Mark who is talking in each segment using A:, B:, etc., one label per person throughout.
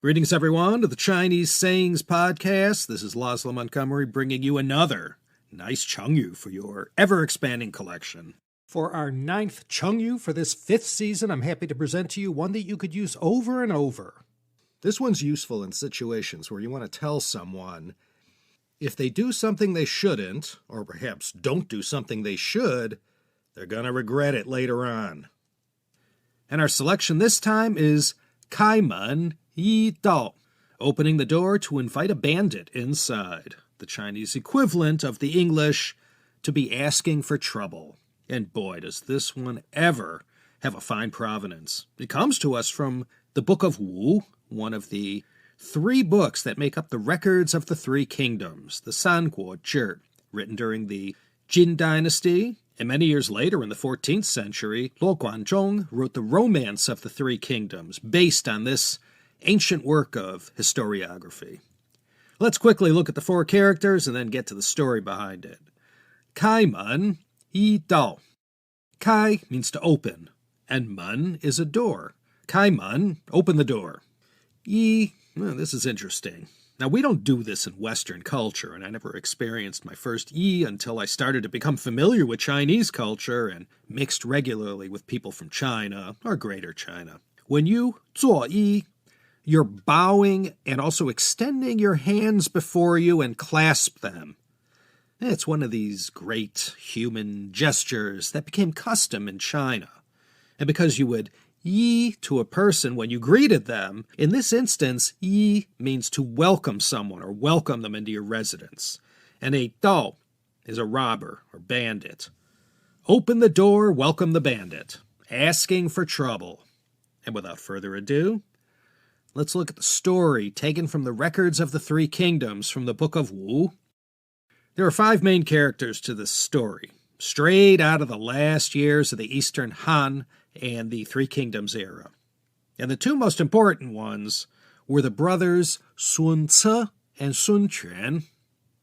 A: Greetings, everyone, to the Chinese Sayings Podcast. This is Laszlo Montgomery bringing you another nice Chengyu for your ever-expanding collection. For our 9th Chengyu for this 5th season, I'm happy to present to you one that you could use over and over. This one's useful in situations where you want to tell someone if they do something they shouldn't, or perhaps don't do something they should, they're going to regret it later on. And our selection this time is Kāi Mén Yī Dào, opening the door to invite a bandit inside, the Chinese equivalent of the English to be asking for trouble. And boy, does this one ever have a fine provenance. It comes to us from the Book of Wu, one of the 3 books that make up the records of the 3 kingdoms, the Sun Quan, written during the Jin dynasty. And many years later, in the 14th century, Luo Guanzhong wrote the Romance of the 3 Kingdoms, based on this ancient work of historiography. Let's quickly look at the 4 characters and then get to the story behind it. Kāi Mén Yī Dào. Kāi means to open, and Mén is a door. Kāi Mén, open the door. Yi, well, this is interesting. Now, we don't do this in Western culture, and I never experienced my first yi until I started to become familiar with Chinese culture and mixed regularly with people from China or Greater China. When you zuo yi, you're bowing and also extending your hands before you and clasp them. It's one of these great human gestures that became custom in China. And because you would yi to a person when you greeted them, in this instance, yi means to welcome someone or welcome them into your residence. And a dao is a robber or bandit. Open the door, welcome the bandit, asking for trouble. And without further ado, let's look at the story taken from the records of the 3 kingdoms from the Book of Wu. There are 5 main characters to this story, straight out of the last years of the Eastern Han and the 3 Kingdoms era. And the 2 most important ones were the brothers Sun Ce and Sun Quan.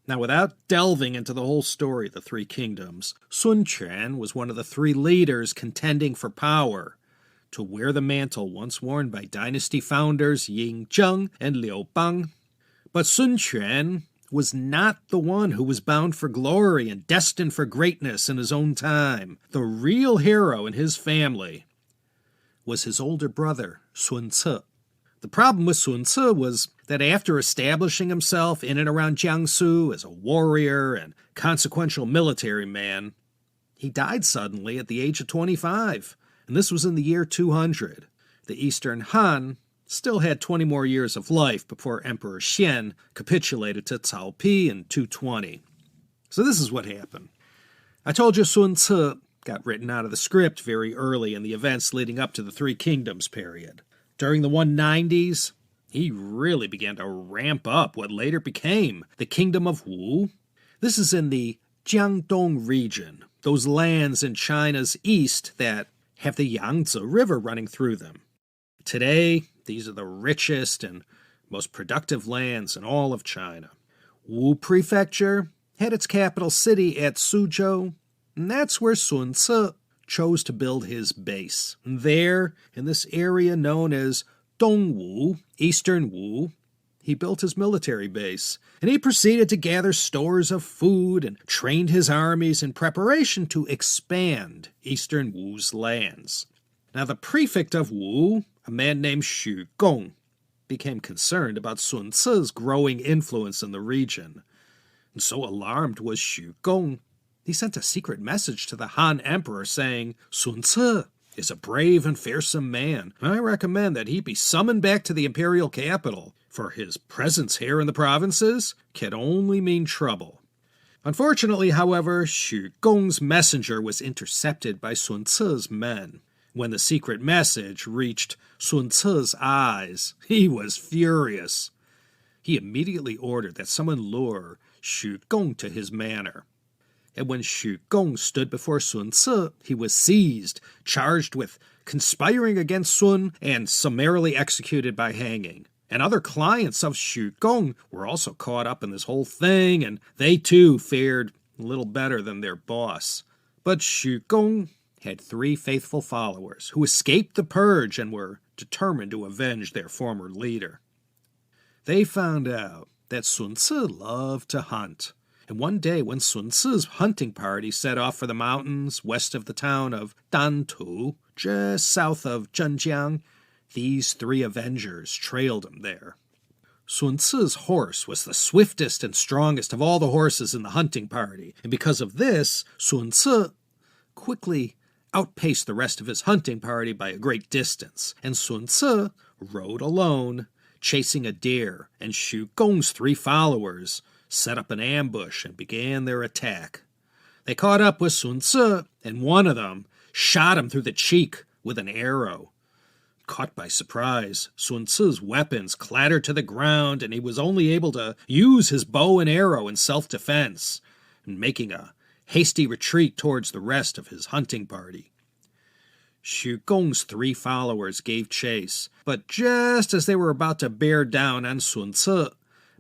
A: Now, without delving into the whole story of the 3 Kingdoms, Sun Quan was one of the 3 leaders contending for power, to wear the mantle once worn by dynasty founders Ying Zheng and Liu Bang. But Sun Quan was not the one who was bound for glory and destined for greatness in his own time. The real hero in his family was his older brother, Sun Ce. The problem with Sun Ce was that after establishing himself in and around Jiangsu as a warrior and consequential military man, he died suddenly at the age of 25, and this was in the year 200. The Eastern Han still had 20 more years of life before Emperor Xian capitulated to Cao Pi in 220. So this is what happened. I told you Sun Ce got written out of the script very early in the events leading up to the 3 Kingdoms period. During the 190s, he really began to ramp up what later became the Kingdom of Wu. This is in the Jiangdong region, those lands in China's east that have the Yangtze River running through them. Today, these are the richest and most productive lands in all of China. Wu Prefecture had its capital city at Suzhou, and that's where Sun Ce chose to build his base. And there, in this area known as Dongwu, Eastern Wu, he built his military base, and he proceeded to gather stores of food and trained his armies in preparation to expand Eastern Wu's lands. Now, the prefect of Wu, a man named Xu Gong, became concerned about Sun Ce's growing influence in the region. And so alarmed was Xu Gong, he sent a secret message to the Han Emperor saying, Sun Ce is a brave and fearsome man. I recommend that he be summoned back to the imperial capital, for his presence here in the provinces can only mean trouble. Unfortunately, however, Xu Gong's messenger was intercepted by Sun Ce's men. When the secret message reached Sun Ce's eyes, he was furious. He immediately ordered that someone lure Xu Gong to his manor. And when Xu Gong stood before Sun Ce, he was seized, charged with conspiring against Sun, and summarily executed by hanging. And other clients of Xu Gong were also caught up in this whole thing, and they too fared a little better than their boss. But Xu Gong had 3 faithful followers who escaped the purge and were determined to avenge their former leader. They found out that Sun Ce loved to hunt. And one day when Sun Ce's hunting party set off for the mountains west of the town of Dantu, just south of Zhenjiang, these three avengers trailed him there. Sun Ce's horse was the swiftest and strongest of all the horses in the hunting party, and because of this, Sun Ce quickly outpaced the rest of his hunting party by a great distance, and Sun Ce rode alone, chasing a deer, and Xu Gong's three followers set up an ambush and began their attack. They caught up with Sun Ce, and one of them shot him through the cheek with an arrow. Caught by surprise, Sun Ce's weapons clattered to the ground, and he was only able to use his bow and arrow in self-defense, making a hasty retreat towards the rest of his hunting party. Xu Gong's three followers gave chase, but just as they were about to bear down on Sun Ce,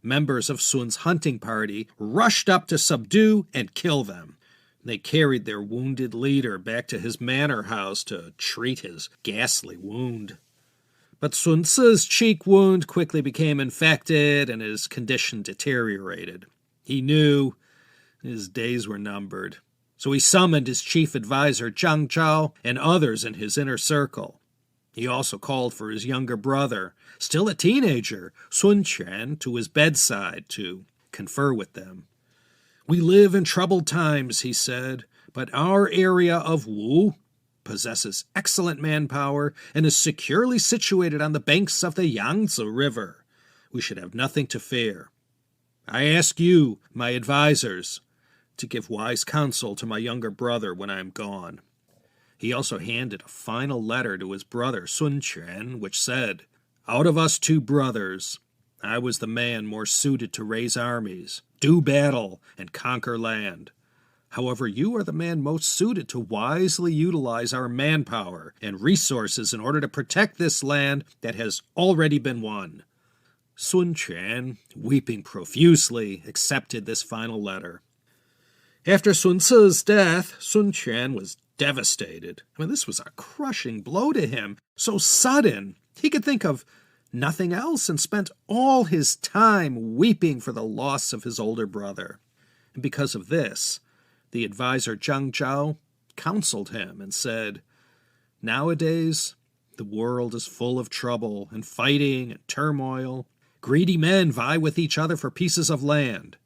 A: members of Sun's hunting party rushed up to subdue and kill them. They carried their wounded leader back to his manor house to treat his ghastly wound. But Sun Ce's cheek wound quickly became infected and his condition deteriorated. He knew his days were numbered, so he summoned his chief advisor Zhang Zhao and others in his inner circle. He also called for his younger brother, still a teenager, Sun Quan, to his bedside to confer with them. "We live in troubled times," he said, "but our area of Wu possesses excellent manpower and is securely situated on the banks of the Yangtze River. We should have nothing to fear. I ask you, my advisors, to give wise counsel to my younger brother when I am gone." He also handed a final letter to his brother Sun Quan, which said, "Out of us two brothers, I was the man more suited to raise armies, do battle, and conquer land. However, you are the man most suited to wisely utilize our manpower and resources in order to protect this land that has already been won." Sun Quan, weeping profusely, accepted this final letter. After Sun Ce's death, Sun Quan was devastated. This was a crushing blow to him, so sudden. He could think of nothing else and spent all his time weeping for the loss of his older brother. And because of this, the advisor Zhang Zhao counseled him and said, "Nowadays, the world is full of trouble and fighting and turmoil. Greedy men vie with each other for pieces of land.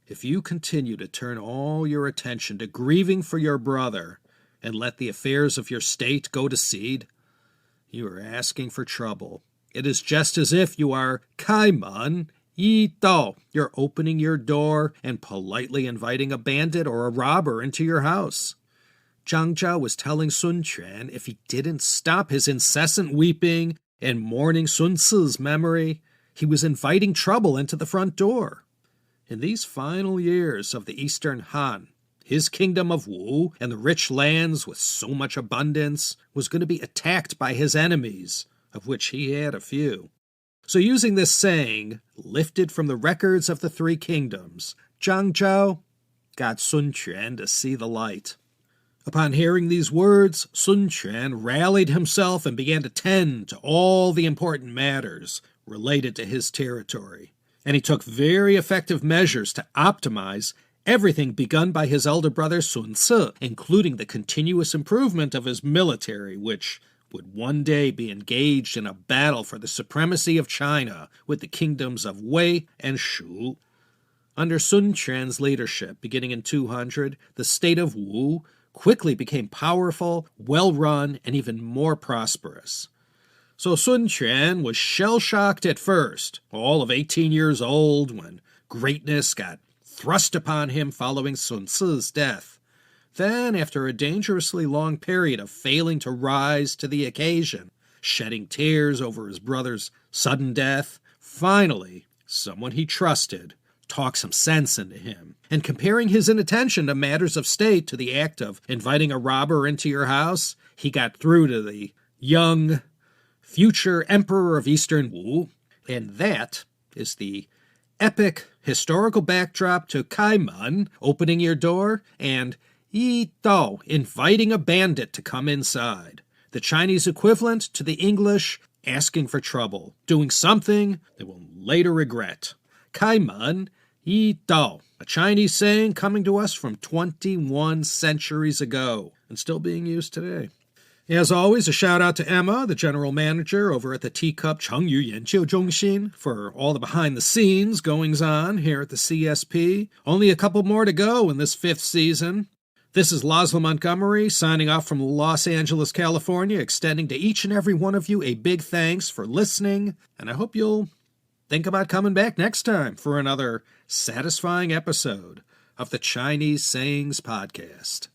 A: If you continue to turn all your attention to grieving for your brother and let the affairs of your state go to seed, you are asking for trouble. It is just as if you are Kāi Mén Yī Dào. You're opening your door and politely inviting a bandit or a robber into your house." Zhang Zhao was telling Sun Quan if he didn't stop his incessant weeping and mourning Sun Ce's memory, he was inviting trouble into the front door. In these final years of the Eastern Han, his kingdom of Wu and the rich lands with so much abundance was going to be attacked by his enemies, of which he had a few. So using this saying, lifted from the records of the three kingdoms, Zhang Zhao got Sun Quan to see the light. Upon hearing these words, Sun Quan rallied himself and began to tend to all the important matters related to his territory. And he took very effective measures to optimize everything begun by his elder brother Sun Ce, including the continuous improvement of his military, which would one day be engaged in a battle for the supremacy of China with the kingdoms of Wei and Shu. Under Sun Quan's leadership, beginning in 200, the state of Wu quickly became powerful, well-run, and even more prosperous. So Sun Quan was shell-shocked at first, all of 18 years old, when greatness got thrust upon him following Sun Ce's death. Then, after a dangerously long period of failing to rise to the occasion, shedding tears over his brother's sudden death, finally, someone he trusted talked some sense into him, and comparing his inattention to matters of state to the act of inviting a robber into your house, he got through to the young future emperor of Eastern Wu, and that is the epic historical backdrop to Kāi Mén opening your door and Yī Dào inviting a bandit to come inside, the Chinese equivalent to the English asking for trouble, doing something that will later regret. Kāi Mén Yī Dào, a Chinese saying coming to us from 21 centuries ago and still being used today. As always, a shout-out to Emma, the general manager over at the Teacup Chengyu Yanqiu Zhongxin, for all the behind-the-scenes goings-on here at the CSP. Only a couple more to go in this 5th season. This is Laszlo Montgomery, signing off from Los Angeles, California, extending to each and every one of you a big thanks for listening, and I hope you'll think about coming back next time for another satisfying episode of the Chinese Sayings Podcast.